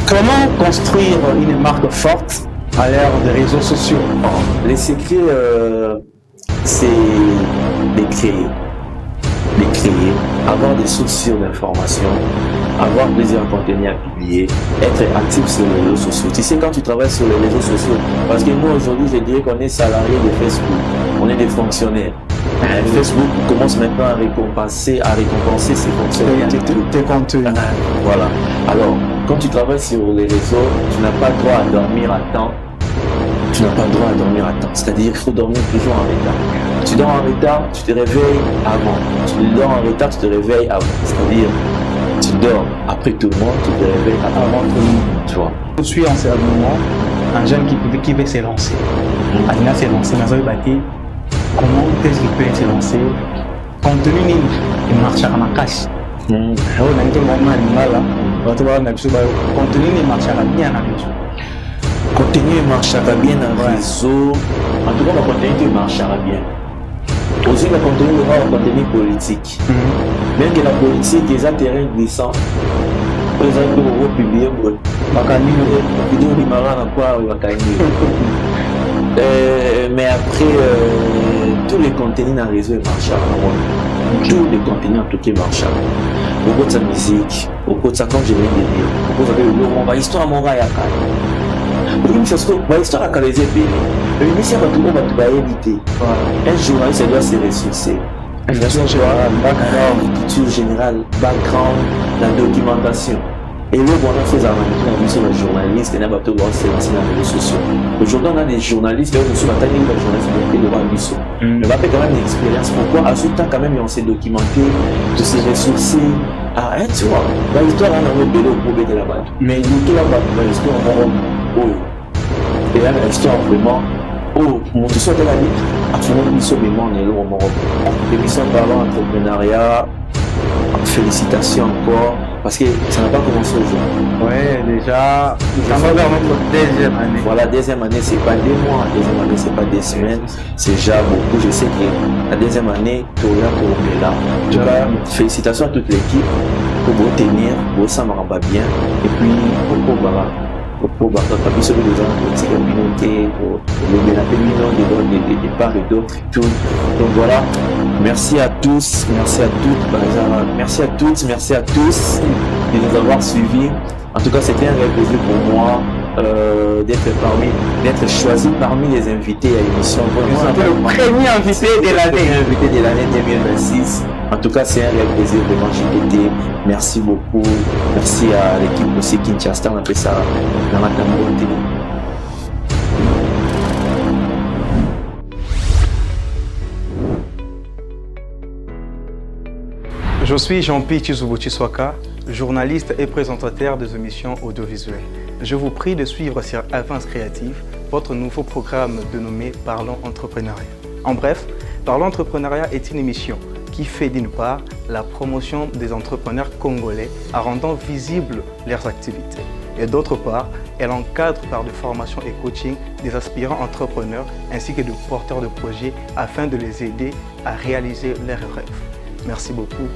Comment construire une marque forte à l'ère des réseaux sociaux? Les secrets, c'est d'écrire, avoir des sources sûres d'informations, avoir plusieurs contenus à publier, être actif sur les réseaux sociaux. Tu sais, quand tu travailles sur les réseaux sociaux, parce que moi aujourd'hui, je dirais qu'on est salarié de Facebook, on est des fonctionnaires. Facebook commence maintenant à récompenser ses fonctionnaires. Tes contenus. Voilà. Alors, quand tu travailles sur les réseaux, tu n'as pas le droit à dormir à temps. C'est-à-dire qu'il faut dormir toujours en retard. Tu dors en retard, tu te réveilles avant. Tu dors en retard, tu te réveilles avant. C'est-à-dire, tu dors après tout le monde, tu te réveilles avant tout le monde. Tu vois. Je suis en ce moment un jeune qui veut se lancer. Alina s'est lancé, mais ça veut bâtir. Comment est-ce qu'il peut se lancer? Compte tenu de marcher à ma cache. On a tout le monde là. Contenu ne marchera bien à réseau. Contenu marchera bien à réseau. En tout cas, le contenu marchera bien. Aussi, le contenu politique. Même que la politique, les intérêts glissants, par exemple, on va publier mais après, tous les contenus dans le réseau marchent. Tous les contenus en tout cas marchent. Au cours de sa musique, au cours de ça, comme je viens de dire, au cours de la histoire mon gars, l'histoire a calé mais l'émission va tout le monde va éviter. Un journaliste doit se ressourcer. Culture générale, background, la documentation. Et là, on a fait ça sur les journalistes et on a se lancer dans les réseaux sociaux. Aujourd'hui, on a des journalistes, et on a des journalistes qui ont des missions. Mais on va faire quand même une expérience. Pourquoi? À ce temps, quand même, on s'est documenté, de se ressourcer. Ah, tu vois, l'histoire, on a un vélo pour de la bas. Mais nous, tout là-bas, l'histoire, on va et là, l'histoire, vraiment, mon tu de la vie, absolument, mission, mais on est là, on va l'émission parlant entrepreneuriat, félicitations encore. Parce que ça n'a pas commencé aujourd'hui. Ouais, déjà, ça va vers notre deuxième année. Voilà, deuxième année, c'est pas des mois, deuxième année, c'est pas des semaines, c'est déjà beaucoup. Je sais que la deuxième année, tout est là. En tout cas, félicitations à toute l'équipe pour vous tenir, pour ça me bien. Et puis, pour papier sur les autres communautés, pour le bénéfice des parts et d'autres et tout. Donc voilà, merci à tous, merci à toutes, merci à toutes, merci à tous de nous avoir suivis. En tout cas, c'était un réel plaisir pour moi d'être choisi parmi les invités à l'émission. Le premier invité de l'année 2026. En tout cas, c'est un réel plaisir vraiment JTT. Merci beaucoup. Merci à l'équipe aussi Kinshasa. On a fait ça dans la Cameroun. Je suis Jean-Pierre Chizubu-Chiswaka, journaliste et présentateur des émissions audiovisuelles. Je vous prie de suivre sur Avance Créative, votre nouveau programme dénommé Parlons Entrepreneuriat. En bref, Parlons Entrepreneuriat est une émission qui fait d'une part la promotion des entrepreneurs congolais en rendant visibles leurs activités. Et d'autre part, elle encadre par des formations et coaching des aspirants entrepreneurs ainsi que de porteurs de projets afin de les aider à réaliser leurs rêves. Merci beaucoup,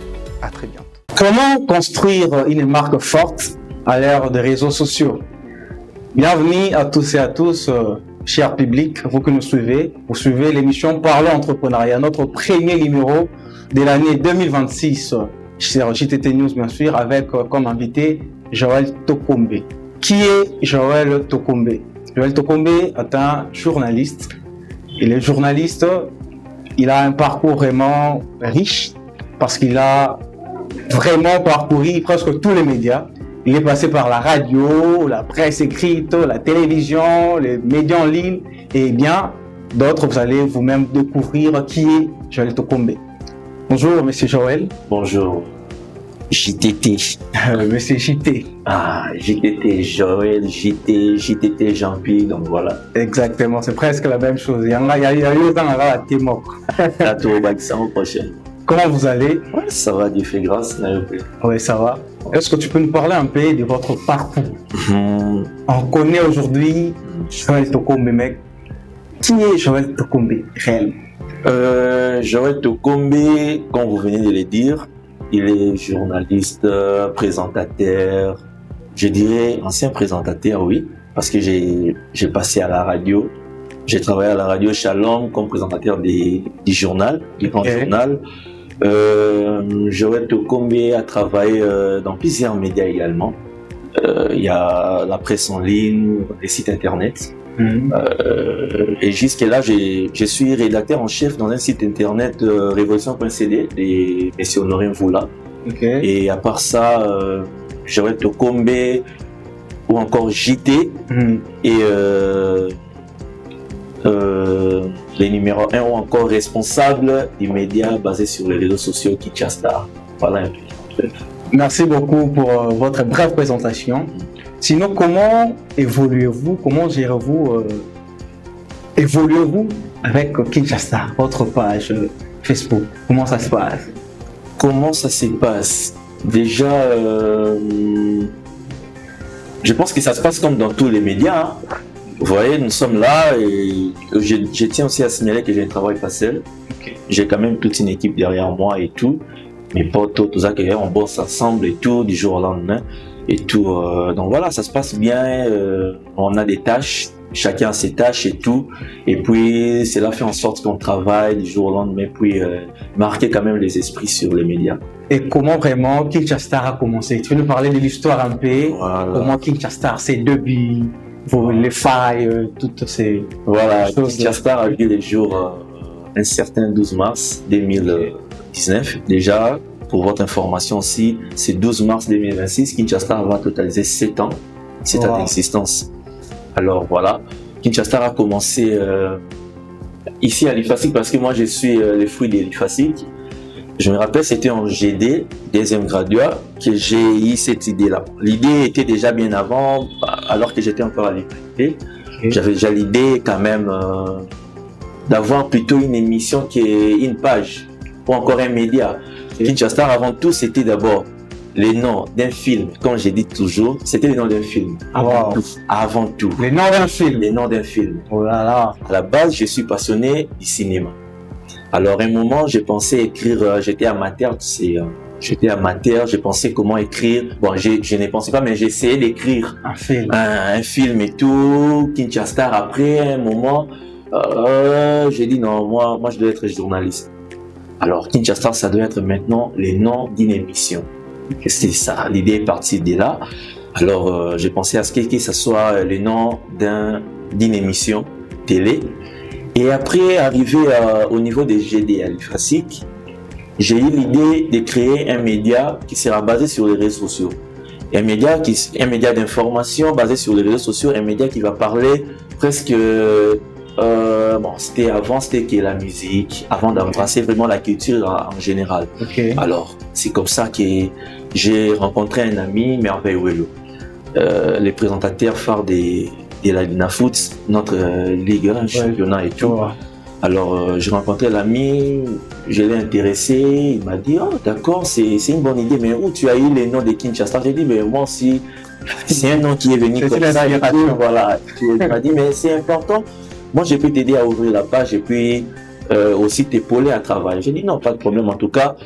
à très bientôt. Comment construire une marque forte à l'ère des réseaux sociaux? Bienvenue à tous et à tous, chers publics, vous que nous suivez. Vous suivez l'émission Parlons Entrepreneuriat, notre premier numéro de l'année 2026 sur JTT News, bien sûr, avec comme invité Joël Tokombe. Qui est Joël Tokombe? Joël Tokombe est un journaliste. Il est journaliste, il a un parcours vraiment riche parce qu'il a vraiment parcouru presque tous les médias. Il est passé par la radio, la presse écrite, la télévision, les médias en ligne et bien d'autres. Vous allez vous-même découvrir qui est Joël Tokombe. Bonjour, monsieur Joël. Bonjour, JTT. Monsieur JT. Ah, JTT Joël, JTT Jean-Pierre, donc voilà. Exactement, c'est presque la même chose. Il y a eu dans la Témoc. À tout au prochain. Comment vous allez? Ouais, ça va, Dieu fait grâce. Oui, ça va. Est-ce que tu peux nous parler un peu de votre parcours? On connaît aujourd'hui Joël Tokombe, mec. Qui est Joël Tokombe réellement? Joël Tokombe, comme vous venez de le dire, il est journaliste, présentateur, je dirais ancien présentateur, oui, parce que j'ai passé à la radio. J'ai travaillé à la radio Shalom comme présentateur du journal, du grand journal. Joël Tokombe a travaillé dans plusieurs médias également. Il y a la presse en ligne, les sites internet. Et jusque là, je suis rédacteur en chef dans un site internet révolution.cd de M. Honoré Mvoula. Et à part ça, Joël Tokombe ou encore JT et les numéros 1 ou encore responsables des médias basés sur les réseaux sociaux Kinshasa. Voilà un peu. Merci beaucoup pour votre brève présentation. Sinon, comment évoluez-vous, comment gérez-vous, évoluez-vous avec Kinshasa, votre page Facebook? Comment ça se passe? Comment ça se passe? Déjà, je pense que ça se passe comme dans tous les médias. Hein. Vous voyez, nous sommes là et je tiens aussi à signaler que je ne travaille pas seul. J'ai quand même toute une équipe derrière moi et tout. Mes potes, tout ça, on bosse ensemble et tout, du jour au lendemain. Et tout, donc voilà, ça se passe bien, on a des tâches, chacun a ses tâches et tout, et puis cela fait en sorte qu'on travaille du jour au lendemain, puis marquer quand même les esprits sur les médias. Et comment vraiment Kinshasa a commencé? Tu veux nous parler de l'histoire un peu, comment Kinshasa, ses débuts, les failles, toutes ces choses. Kinshasa a vu les jours un certain 12 mars 2019, déjà. Pour votre information aussi, c'est 12 mars 2026, Kinshasa va totaliser 7 ans d'existence. Alors voilà, Kinshasa a commencé ici à l'IFASIC parce que moi je suis le fruit de l'IFASIC. Je me rappelle, c'était en GD, deuxième graduat, que j'ai eu cette idée-là. L'idée était déjà bien avant, alors que j'étais encore à l'université. J'avais déjà l'idée quand même d'avoir plutôt une émission qui est une page ou encore un média. Kinshasa, avant tout, c'était d'abord les noms d'un film. Comme j'ai dit toujours, c'était les noms d'un film. Avant tout. Les noms d'un film. Les noms d'un film. Oh là là. À la base, je suis passionné du cinéma. Alors, à un moment, j'ai pensé écrire, j'étais amateur, tu sais, je pensais comment écrire. Bon, je ne pensais pas, mais j'ai essayé d'écrire un film et tout. Kinshasa, après, à un moment, j'ai dit non, moi, je dois être journaliste. Alors, Kinshasa, ça doit être maintenant les noms d'une émission. C'est ça, l'idée est partie de là. Alors, j'ai pensé à ce que ce soit les noms d'une émission télé. Et après, arrivé au niveau des GD à l'IFASIC, j'ai eu l'idée de créer un média qui sera basé sur les réseaux sociaux. Un média d'information basé sur les réseaux sociaux, un média qui va parler presque... c'était que la musique, avant d'embrasser vraiment la culture en général. Alors, c'est comme ça que j'ai rencontré un ami, Merveille Wello, les présentateurs phares de la Linafoot, notre ligue, championnat et tout. Alors, j'ai rencontré l'ami, je l'ai intéressé, il m'a dit « Oh, d'accord, c'est une bonne idée, mais où tu as eu les noms de Kinshasa ?» J'ai dit « Mais moi aussi, c'est un nom qui est venu comme ça. » Voilà, il m'a dit « Mais c'est important. Moi, je peux t'aider à ouvrir la page et puis aussi t'épauler à travailler. » J'ai dit non, pas de problème. En tout cas,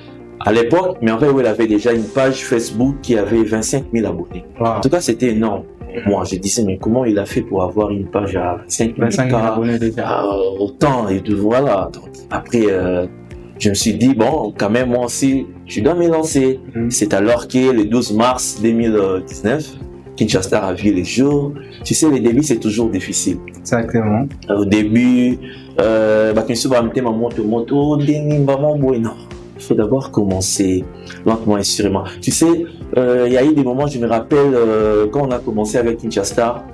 à l'époque, Merveille Well avait déjà une page Facebook qui avait 25 000 abonnés. En tout cas, c'était énorme. Moi, je disais, mais comment il a fait pour avoir une page à 25 000 abonnés déjà autant et tout, voilà. Donc, après, je me suis dit, bon, quand même, moi aussi, je dois me lancer. C'est alors que le 12 mars 2019, Kinshasa a vu les jours. Tu sais, les débuts, c'est toujours difficile. Exactement. Au début, il faut d'abord commencer lentement et sûrement. Tu sais, il y a eu des moments, je me rappelle, quand on a commencé avec Kinshasa,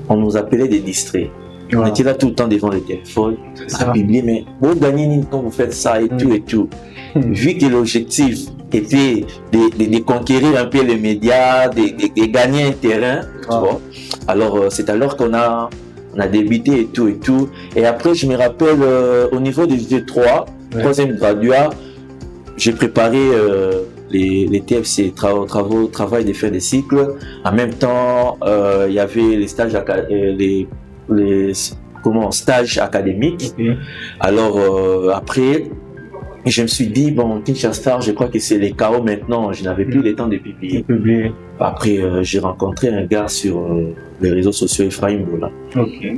on nous appelait des distraits. On était là tout le temps devant le téléphone, à publier, mais vous gagnez quand vous faites ça et tout et tout. Vu que l'objectif était de conquérir un peu les médias, de gagner un terrain, tu vois. Alors, c'est alors qu'on a débuté et tout et tout. Et après, je me rappelle, au niveau des G3, troisième graduat, j'ai préparé les TFC, travail de fin de cycle. En même temps, il y avait les stages, stages académiques. Alors, après, Et je me suis dit, bon, Kinshasa, je crois que c'est les chaos maintenant. Je n'avais plus le temps de publier. Après, j'ai rencontré un gars sur les réseaux sociaux, Ephraim Bola.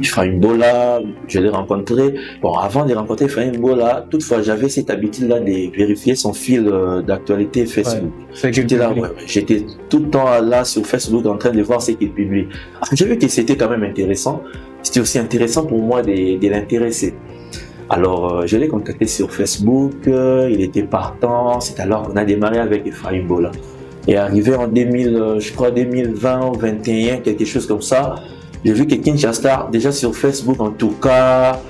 Ephraim Bola, je l'ai rencontré. Bon, avant de rencontrer Ephraim Bola, toutefois, j'avais cette habitude-là de vérifier son fil d'actualité Facebook. J'étais là, j'étais tout le temps là sur Facebook en train de voir ce qu'il publie. J'ai vu que c'était quand même intéressant. C'était aussi intéressant pour moi de l'intéresser. Alors, je l'ai contacté sur Facebook, il était partant, c'est alors qu'on a démarré avec Ephraim Bola. Et arrivé en 2020 ou 2021, quelque chose comme ça, j'ai vu que Kinshasa, déjà sur Facebook en tout cas,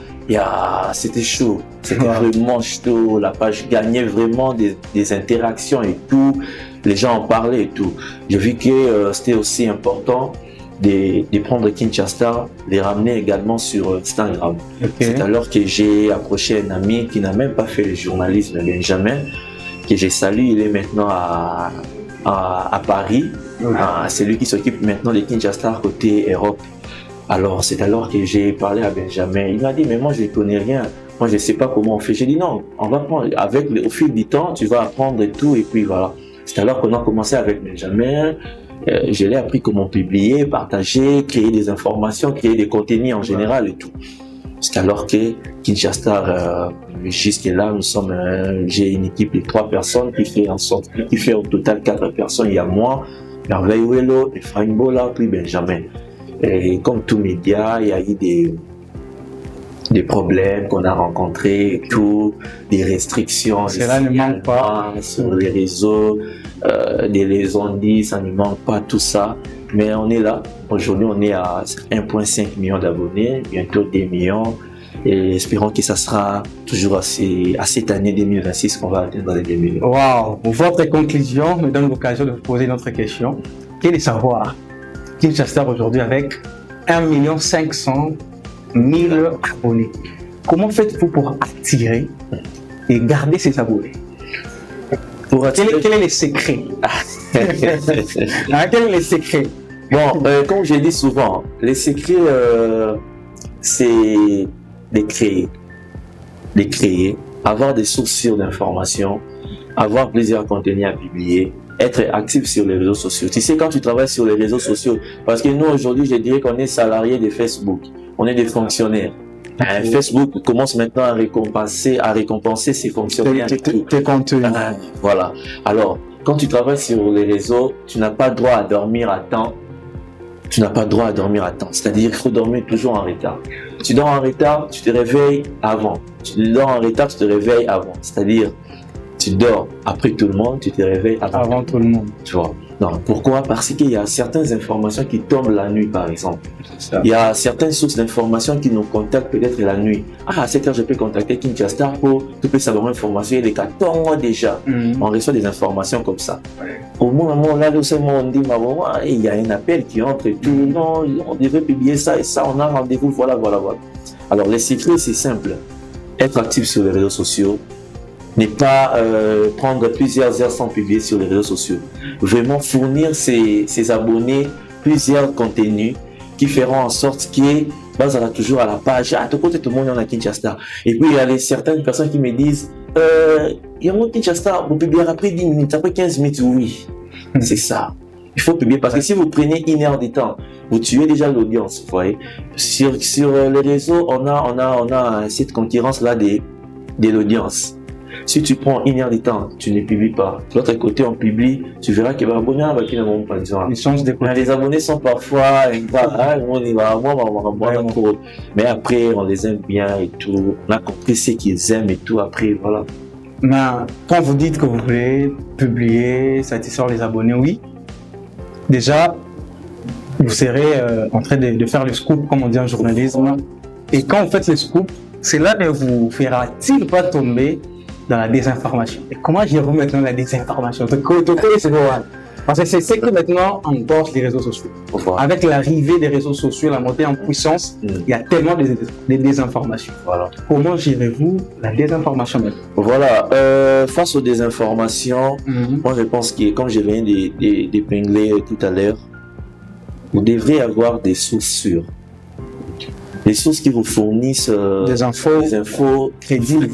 c'était chaud, c'était vraiment chaud, la page gagnait vraiment des interactions et tout, les gens en parlaient et tout. J'ai vu que c'était aussi important de prendre Kinshasa, les ramener également sur Instagram. C'est alors que j'ai approché un ami qui n'a même pas fait le journalisme, Benjamin, que j'ai salué, il est maintenant à Paris. C'est lui qui s'occupe maintenant de Kinshasa côté Europe. Alors c'est alors que j'ai parlé à Benjamin, il m'a dit mais moi je ne connais rien, moi je ne sais pas comment on fait. J'ai dit non, on va prendre, au fil du temps tu vas apprendre et tout, et puis voilà. C'est alors qu'on a commencé avec Benjamin. Je l'ai appris comment publier, partager, créer des informations, créer des contenus en général et tout. C'est alors que Kinshasa, jusque-là, j'ai une équipe de 3 personnes qui fait au total 4 personnes. Il y a moi, Merveille Wello, Ephraim Bola, puis Benjamin. Et comme tout média, il y a eu des problèmes qu'on a rencontrés, tout, des restrictions. Cela ne manque pas sur les réseaux. Des liaisons dit, ça ne manque pas tout ça, mais on est là. Aujourd'hui, on est à 1,5 million d'abonnés, bientôt 2 millions, et espérons que ça sera toujours à cette année 2026 qu'on va atteindre les 2 millions. Wow! Votre conclusion me donne l'occasion de vous poser une autre question. Quel est savoir Kinshasa aujourd'hui avec 1 500 000 abonnés? Comment faites-vous pour attirer et garder ces abonnés? Quel est le secret? Quel est le secret? Bon, comme j'ai dit souvent, le secret, c'est de créer, avoir des sources sûres d'informations, avoir plusieurs contenus à publier, être actif sur les réseaux sociaux. Tu sais, quand tu travailles sur les réseaux sociaux, parce que nous aujourd'hui, je dirais qu'on est salariés de Facebook, on est des fonctionnaires. Facebook commence maintenant à récompenser ses fonctionnaires. Tes contenus. Voilà. Alors, quand tu travailles sur les réseaux, tu n'as pas droit à dormir à temps. C'est-à-dire qu'il faut dormir toujours en retard. Tu dors en retard, tu te réveilles avant. Tu dors en retard, tu te réveilles avant. C'est-à-dire, tu dors après tout le monde, tu te réveilles avant tout le monde. Tu vois. Non, pourquoi? Parce qu'il y a certaines informations qui tombent la nuit, par exemple. Il y a certaines sources d'informations qui nous contactent peut-être la nuit. Ah, à cette heure, je peux contacter Kinshasa pour tu peux savoir l'information. Il est 14 déjà. On reçoit des informations comme ça. Au moment là, on dit, il y a un appel qui entre et tout. Non, on devrait publier ça et ça. On a rendez-vous. Voilà. Alors, les secrets, c'est simple. Être actif sur les réseaux sociaux. Ne pas prendre plusieurs heures sans publier sur les réseaux sociaux. Vraiment fournir ses abonnés plusieurs contenus qui feront en sorte qu'ils basera toujours à la page. Ah, tout côté, tout le monde est en Kinshasa. Et puis, il y a certaines personnes qui me disent il y a mon Kinshasa, vous publiez après 10 minutes, après 15 minutes, oui. C'est ça. Il faut publier parce que si vous prenez 1 heure de temps, vous tuez déjà l'audience. Vous voyez. Sur les réseaux, on a cette concurrence-là de l'audience. Si tu prends 1 heure de temps, tu ne publies pas. De l'autre côté, on publie, tu verras que les abonnés n'ont pas besoin. Les abonnés sont parfois, mais après, on les aime bien et tout. On a compris ce qu'ils aiment et tout. Après, voilà. Mais quand vous dites que vous voulez publier, satisfaire les abonnés, oui. Déjà, vous serez en train de faire le scoop, comme on dit en journalisme. Et quand vous faites le scoop, cela ne vous fera-t-il pas tomber dans la désinformation? Et comment gérez-vous maintenant la désinformation? Parce que c'est ce que maintenant emporte les réseaux sociaux. Avec l'arrivée des réseaux sociaux, la montée en puissance, il y a tellement de désinformation. Voilà. Comment gérez-vous la désinformation maintenant? Voilà, face aux désinformations, moi je pense que, comme je viens d'épingler tout à l'heure, vous devrez avoir des sources sûres. Des sources qui vous fournissent des infos crédibles,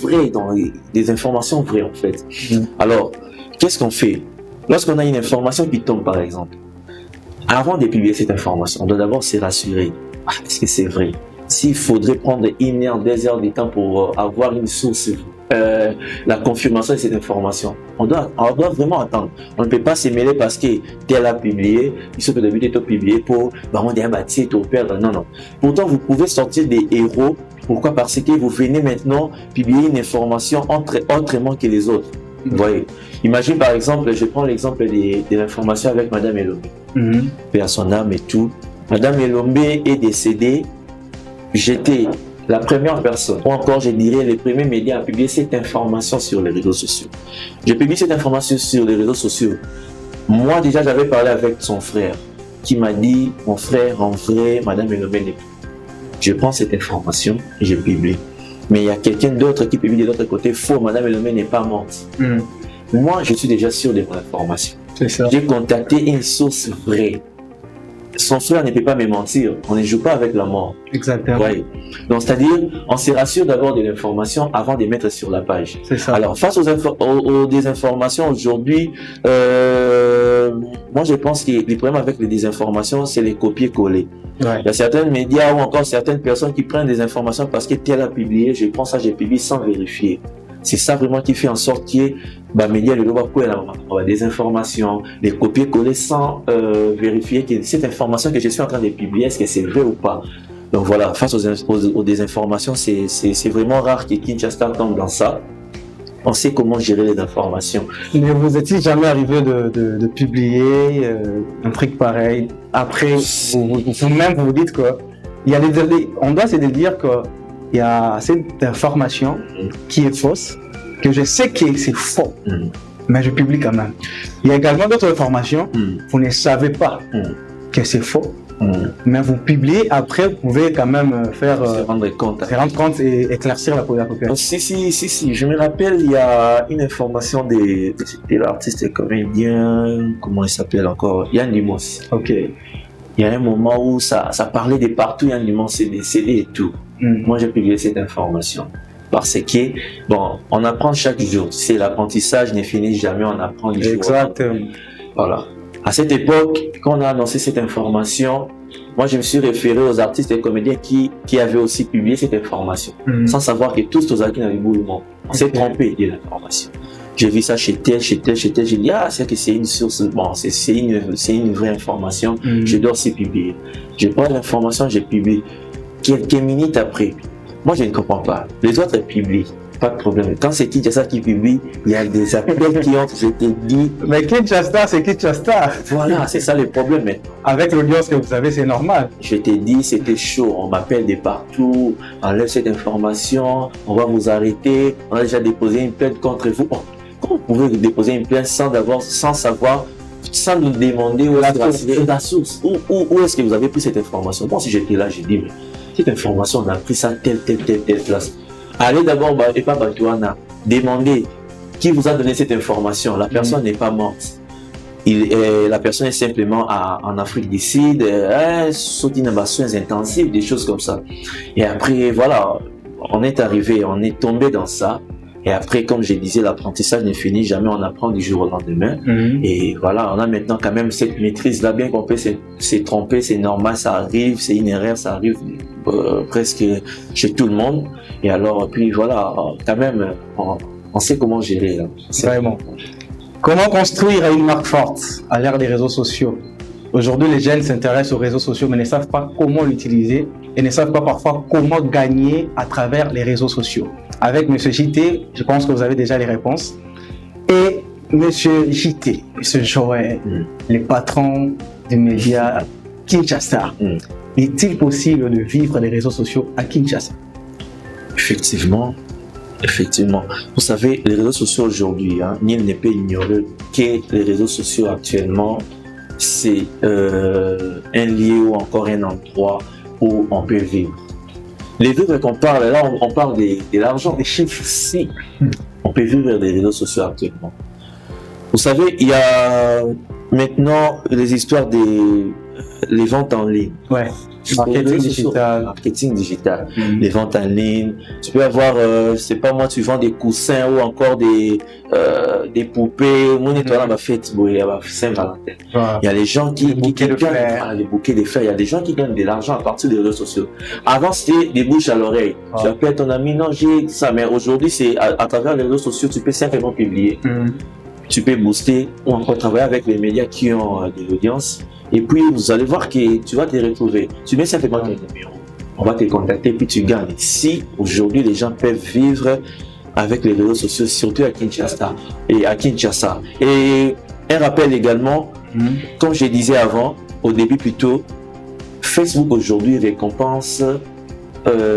vraies, des informations vraies en fait. Alors, qu'est-ce qu'on fait? Lorsqu'on a une information qui tombe par exemple, avant de publier cette information, on doit d'abord se rassurer. Est-ce que c'est vrai? S'il faudrait prendre 1 heure, 2 heures de temps pour avoir une source, la confirmation de cette information, on doit vraiment attendre. On ne peut pas se mêler parce que tel a publié, il se peut de publier pour on dit bâtir tout perdre. Non, non. Pourtant, vous pouvez sortir des héros. Pourquoi? Parce que vous venez maintenant publier une information autrement que les autres. Vous voyez. Imagine par exemple, je prends l'exemple de l'information avec Madame Elombe. Paix à son âme et tout. Madame Elombe est décédée. J'étais la première personne, ou encore je dirais les premiers médias à publier cette information sur les réseaux sociaux. J'ai publié cette information sur les réseaux sociaux. Moi déjà j'avais parlé avec son frère qui m'a dit, mon frère en vrai, Madame Elombe n'est plus. Je prends cette information et je publie. Mais il y a quelqu'un d'autre qui publie de l'autre côté, faux, Madame Elombe n'est pas morte. Moi je suis déjà sûr de mon information. J'ai contacté une source vraie. Son frère ne peut pas me mentir, on ne joue pas avec la mort. Exactement. Ouais. Donc, c'est-à-dire, on se rassure d'abord de l'information avant de mettre sur la page. C'est ça. Alors, face aux désinformations aujourd'hui, moi je pense que le problème avec les désinformations, c'est les copier-coller. Ouais. Il y a certains médias ou encore certaines personnes qui prennent des informations parce que tel a publié, je prends ça, j'ai publié sans vérifier. C'est ça vraiment qui fait en sorte que les médias ne doivent pas des informations, les copier-coller sans vérifier que cette information que je suis en train de publier, est-ce que c'est vrai ou pas. Donc voilà, face aux désinformations, c'est vraiment rare que Kinshasa tombe dans ça. On sait comment gérer les informations. Mais vous est-il jamais arrivé de publier un truc pareil? Après, vous-même, vous dites que on doit se dire que il y a cette information qui est fausse, que je sais que c'est faux, mais je publie quand même. Il y a également d'autres informations, vous ne savez pas que c'est faux, mais vous publiez, après vous pouvez quand même se rendre compte et éclaircir la population. Si, je me rappelle, il y a une information de l'artiste comédien, comment il s'appelle encore, Yann Limos. Ok. Il y a un moment où ça parlait de partout, Yann Limos s'est décédé et tout. Moi, j'ai publié cette information parce que, on apprend chaque jour. C'est l'apprentissage ne finit jamais, on apprend du jour. Exactement. Voilà. À cette époque, quand on a annoncé cette information, moi, je me suis référé aux artistes et comédiens qui avaient aussi publié cette information, sans savoir que tous aux acquis dans le mouvement. On s'est trompé de l'information. J'ai vu ça chez tel. J'ai dit, c'est que c'est une source, c'est une vraie information, je dois aussi publier. Je prends l'information, j'ai publié. Quelques minutes après, moi je ne comprends pas. Les autres publient, pas de problème. Quand c'est Kinshasa qui publie, il y a des appels qui entrent, je te dis. Mais Kinshasa, c'est Kinshasa. Voilà, c'est ça le problème. Mais avec l'audience que vous avez, c'est normal. Je te dis, c'était chaud. On m'appelle de partout, on enlève cette information, on va vous arrêter, on a déjà déposé une plainte contre vous. Comment vous pouvez déposer une plainte sans savoir, sans nous demander où est la source, où est-ce que vous avez pris cette information? Moi, si j'étais là, j'ai dit, mais cette information, on a pris ça telle place. Allez d'abord, et pas Batouana, demandez qui vous a donné cette information. La personne n'est pas morte. La personne est simplement en Afrique du Sud, sous des soins intensifs, des choses comme ça. Et après, voilà, on est tombé dans ça. Et après, comme je disais, l'apprentissage ne finit jamais, on apprend du jour au lendemain. Et voilà, on a maintenant quand même cette maîtrise-là, bien qu'on peut se tromper, c'est normal, ça arrive, c'est une erreur, ça arrive presque chez tout le monde. Et alors, puis voilà, quand même, on sait comment gérer. Là. Vraiment. Comment construire une marque forte à l'ère des réseaux sociaux? Aujourd'hui, les jeunes s'intéressent aux réseaux sociaux, mais ne savent pas comment l'utiliser et ne savent pas parfois comment gagner à travers les réseaux sociaux. Avec M. JT, je pense que vous avez déjà les réponses. Et M. JT, M. Joël, le patron des médias Kinshasa, est-il possible de vivre les réseaux sociaux à Kinshasa? Effectivement. Vous savez, les réseaux sociaux aujourd'hui, nul ne peut ignorer que les réseaux sociaux actuellement, c'est un lieu ou encore un endroit où on peut vivre. Les vivres qu'on parle, là on parle de l'argent, des chiffres, si. On peut vivre des réseaux sociaux actuellement. Vous savez, il y a maintenant les histoires des les ventes en ligne. Ouais. Marketing digital. Marketing digital. Les ventes en ligne. Tu peux avoir, je sais pas moi, tu vends des coussins ou encore des poupées. Mon étoile m'a fait Saint-Valentin. Il y a les gens qui gagnent des bouquets de fleurs. Il y a des gens qui gagnent de l'argent à partir des réseaux sociaux. Avant, c'était des bouches à l'oreille. Tu appelles ton ami, non, j'ai ça. Mais aujourd'hui, c'est à travers les réseaux sociaux, tu peux simplement publier. Tu peux booster ou encore travailler avec les médias qui ont de l'audience. Et puis, vous allez voir que tu vas te retrouver. Tu mets simplement ton numéro. On va te contacter, puis tu gagnes. Si aujourd'hui, les gens peuvent vivre avec les réseaux sociaux, surtout à Kinshasa. Et un rappel également, comme je disais avant, au début plutôt, Facebook aujourd'hui récompense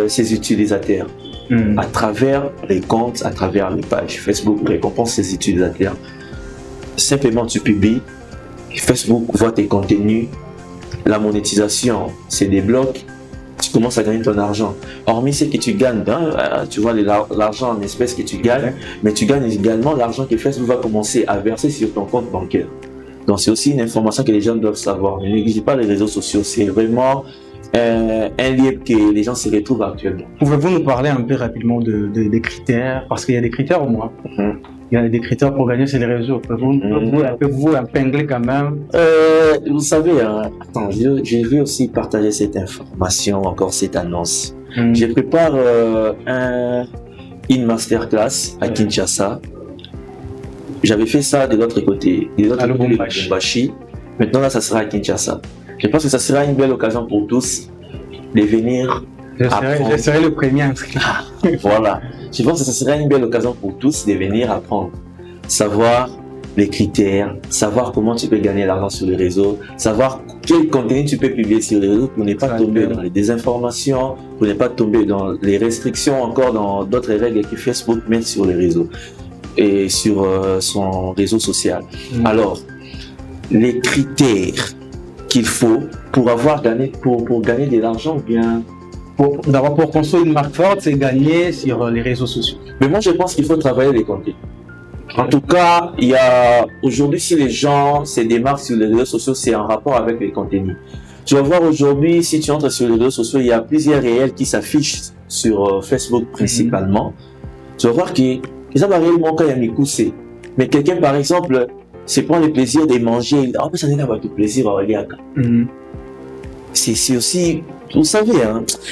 ses utilisateurs. À travers les comptes, à travers les pages. Facebook récompense ses utilisateurs. Simplement, tu publies. Facebook voit tes contenus, la monétisation se débloque, tu commences à gagner ton argent. Hormis ce que tu gagnes, tu vois l'argent en espèces que tu gagnes, mais tu gagnes également l'argent que Facebook va commencer à verser sur ton compte bancaire. Donc c'est aussi une information que les gens doivent savoir. Ne négligez pas les réseaux sociaux, c'est vraiment un lieu que les gens se retrouvent actuellement. Pouvez-vous nous parler un peu rapidement des critères? Parce qu'il y a des critères au moins. Il y a des critères pour gagner sur les réseaux. Pouvez-vous épingler quand même? Vous savez, attends, je vais aussi partager cette information, encore cette annonce. Je prépare une masterclass à Kinshasa. J'avais fait ça de l'autre côté, de Lubumbashi. Maintenant, là, ça sera à Kinshasa. Je pense que ça sera une belle occasion pour tous de venir apprendre. Je serai le premier inscrit. Voilà. Je pense que ça sera une belle occasion pour tous de venir apprendre, savoir les critères, savoir comment tu peux gagner l'argent sur les réseaux, savoir quel contenu tu peux publier sur les réseaux pour ne pas tomber dans les désinformations, pour ne pas tomber dans les restrictions, encore dans d'autres règles que Facebook met sur les réseaux et sur son réseau social. Alors, les critères qu'il faut pour gagner de l'argent, bien. D'abord, pour construire une marque forte, c'est gagner sur les réseaux sociaux. Mais moi, je pense qu'il faut travailler les contenus. En tout cas, aujourd'hui, si les gens se démarquent sur les réseaux sociaux, c'est en rapport avec les contenus. Tu vas voir aujourd'hui, si tu entres sur les réseaux sociaux, il y a plusieurs réels qui s'affichent sur Facebook principalement. Tu vas voir qu'ils ont réellement quand il y a mis coussé. Mais quelqu'un, par exemple, se prend le plaisir de manger, il dit, oh, mais ça n'est pas tout plaisir à regarder. C'est aussi, vous savez,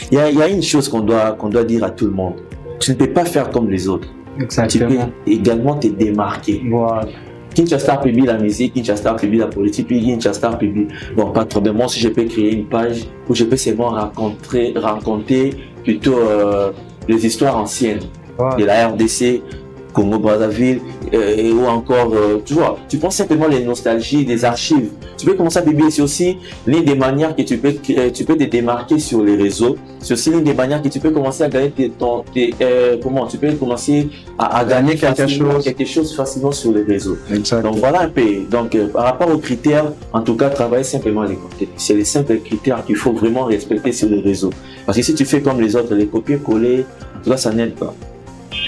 il y a une chose qu'on doit dire à tout le monde. Tu ne peux pas faire comme les autres. Exactement. Tu peux également te démarquer. Voilà. Kinshasa publie la musique, Kinshasa publie la politique, puis Kinshasa publie. Bon, pas trop de moi, si je peux créer une page où je peux seulement raconter plutôt les histoires anciennes de la RDC, Congo-Brazzaville, ou encore, tu vois, tu prends simplement les nostalgies des archives. Tu peux commencer à publier. C'est aussi l'une des manières que tu peux te démarquer sur les réseaux. C'est aussi l'une des manières que tu peux commencer à gagner tu peux commencer à gagner quelque chose facilement sur les réseaux. Exactement. Donc voilà un peu. Donc par rapport aux critères, en tout cas, travailler simplement les contenus. C'est les simples critères qu'il faut vraiment respecter sur les réseaux. Parce que si tu fais comme les autres, les copier-coller, en tout cas, ça n'aide pas.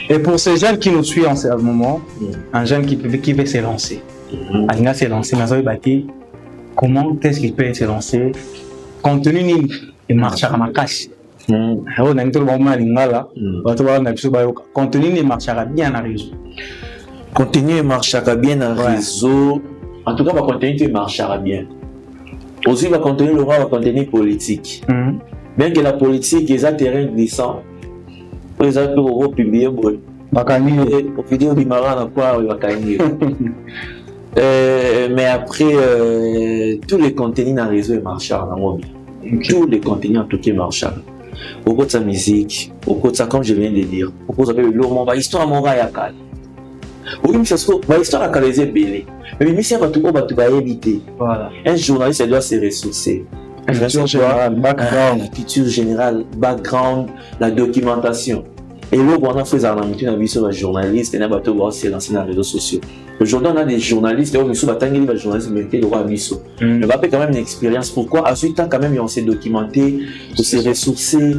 Et pour ces jeunes qui nous suivent en ce moment, un jeune qui veut se lancer, Alina s'est lancé, mais comment est-ce qu'il peut se lancer compte tenu de marché à ma cache? On a un peu de mal là, compte tenu de marché bien à réseau. Contenu marché bien à réseau, en tout cas, va continuer marcher bien. Aussi, va continuer le contenu politique. Bien que la politique est un terrain glissant. Les gens peuvent publier vidéo du marin mais après tous les contenus dans le réseau marchent tous les contenus en tout cas marchent au cours de sa musique, au cours de ça, comme je viens de dire, au cours de l'histoire l'histoire à Yakal. Oui, mais l'histoire à Yakal est belle, mais si on va tout éviter, un journaliste doit se ressourcer. La culture générale, background, la documentation. Et là, on a fait des analyses sur les journalistes et on a se lancer dans les réseaux sociaux. Aujourd'hui, on a des journalistes, on a des journalistes qui ont mais on a quand même une expérience. Pourquoi? Ensuite, quand même, on s'est documenté, on s'est ressourcé.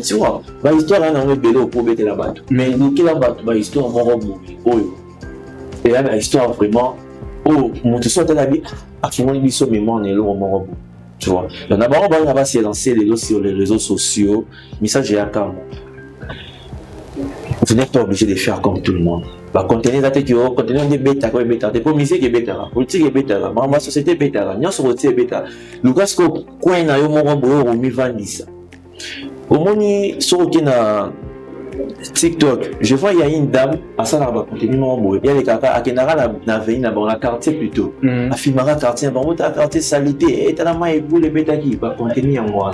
Tu vois, l'histoire est un peu au pauvre de la batte. Mais nous, qui la batte, l'histoire est vraiment. Et là, l'histoire vraiment. Oh, mon tu sois à la vie, à fond, il y a mémoire, on est là, on est Tu vois. Donc d'abord, on va se lancer sur les réseaux sociaux. Message est à quand. Vous n'êtes pas obligé de faire comme tout le monde. Contenu de bêta, quoi bêta. T'es pas musique et bêta, politique et bêta, ma société bêta, n'y a sur le bêta. Lucas ko quoi na yo mo bo mi vandisa. Au moni sur na TikTok, je vois il y a une dame à ça là bas contenu mo bo. Il y a les kaka à Kenara na veille na bon la quartier plutôt. A filmara quartier bon ta quartier salité et ta la mai boule les bêta qui ba contenu en moi.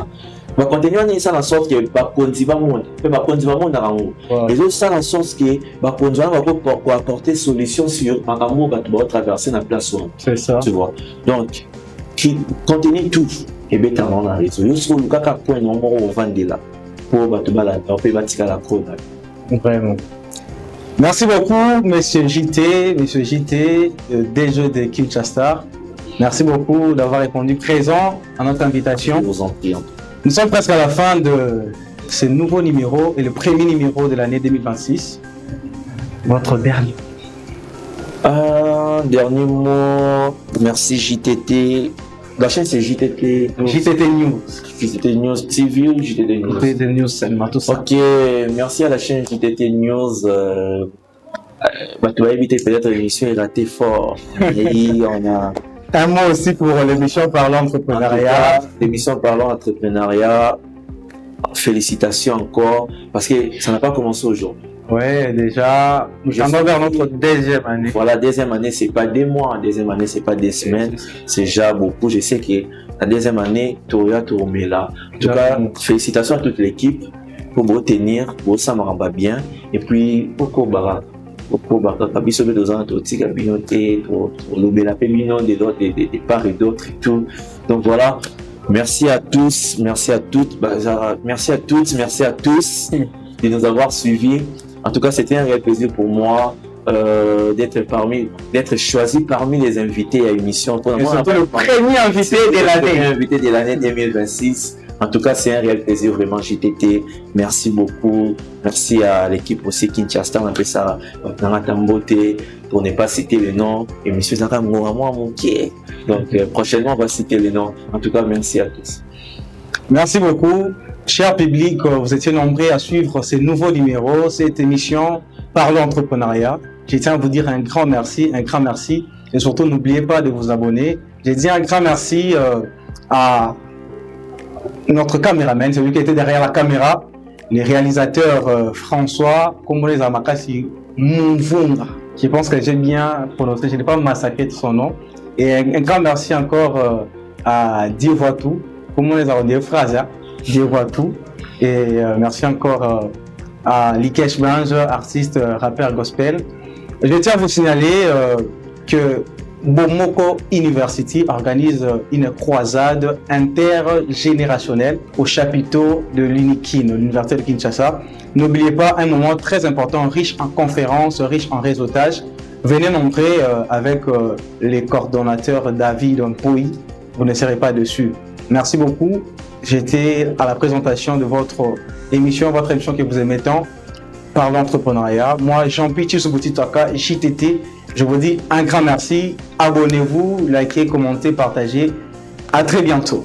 Va continuer à faire en sorte que va continuer à monde, va continuer à monde dans le. Et donc ça en sorte que va continuer à apporter solution sur un amour va traverser la place. C'est ça. Tu vois. Donc qui continue tout et bien dans la réseau. Yo sur le cas point non on va vendre là pour va te balader, on peut bâtir la croix. Vraiment. Merci beaucoup, Monsieur JT, des jeux de Kinshasa. Merci beaucoup d'avoir répondu présent à notre invitation. Je vous en prie. Nous sommes presque à la fin de ce nouveau numéro et le premier numéro de l'année 2026. Votre dernier. Dernier mot. Merci JTT. La chaîne c'est JTT. JTT News. JTT News TV ou JTT News? JTT News, c'est tout ça. Ok, merci à la chaîne JTT News. Tu vas éviter peut-être l'émission est ratée fort. Et on a. Un mot aussi pour l'émission Parlons Entrepreneuriat. L'émission Parlons Entrepreneuriat, félicitations encore, parce que ça n'a pas commencé aujourd'hui. Oui, déjà, nous sommes vers notre deuxième année. Voilà, deuxième année, c'est pas des mois, deuxième année, c'est pas des semaines, c'est déjà beaucoup. Je sais que la deuxième année, Toria Tourmela. En tout cas, félicitations à toute l'équipe pour vous tenir, pour ça me bien, et puis pour Barak. De part et d'autre et tout. Donc voilà, merci à tous, merci à toutes, merci à toutes, merci à tous de nous avoir suivis. En tout cas, c'était un réel plaisir pour moi d'être choisi parmi les invités à l'émission. Surtout le premier invité de l'année 2026. En tout cas, c'est un réel plaisir, vraiment, JTT. Merci beaucoup. Merci à l'équipe aussi, Kinshasa, on appelle ça Beauté, pour ne pas citer les noms. Et monsieur Zaka Mouramoua Mouké. Donc, prochainement, on va citer les noms. En tout cas, merci à tous. Merci beaucoup. Cher public, vous étiez nombreux à suivre ces nouveaux numéros, cette émission Parlons Entrepreneuriat. Je tiens à vous dire un grand merci. Et surtout, n'oubliez pas de vous abonner. J'ai dit un grand merci à notre caméraman, celui qui était derrière la caméra, les réalisateurs François, Congolais Amakasi Mouvunga. Je pense que j'ai bien prononcé, je n'ai pas massacré de son nom. Et un grand merci encore à Divoitou, Congolais Amakasi Fraza, Divoitou. Et merci encore à Likesh Bange, artiste rappeur gospel. Je tiens à vous signaler que Bomoko University organise une croisade intergénérationnelle au chapiteau de l'UNIKIN, l'Université de Kinshasa. N'oubliez pas un moment très important, riche en conférences, riche en réseautage. Venez nombreux avec les coordonnateurs David Mpoui, vous ne serez pas dessus. Merci beaucoup. J'étais à la présentation de votre émission que vous aimez tant, Parlons Entrepreneuriat. Moi, Jean-Pierre Tsubutitaka, JTT. Je vous dis un grand merci. Abonnez-vous, likez, commentez, partagez. À très bientôt.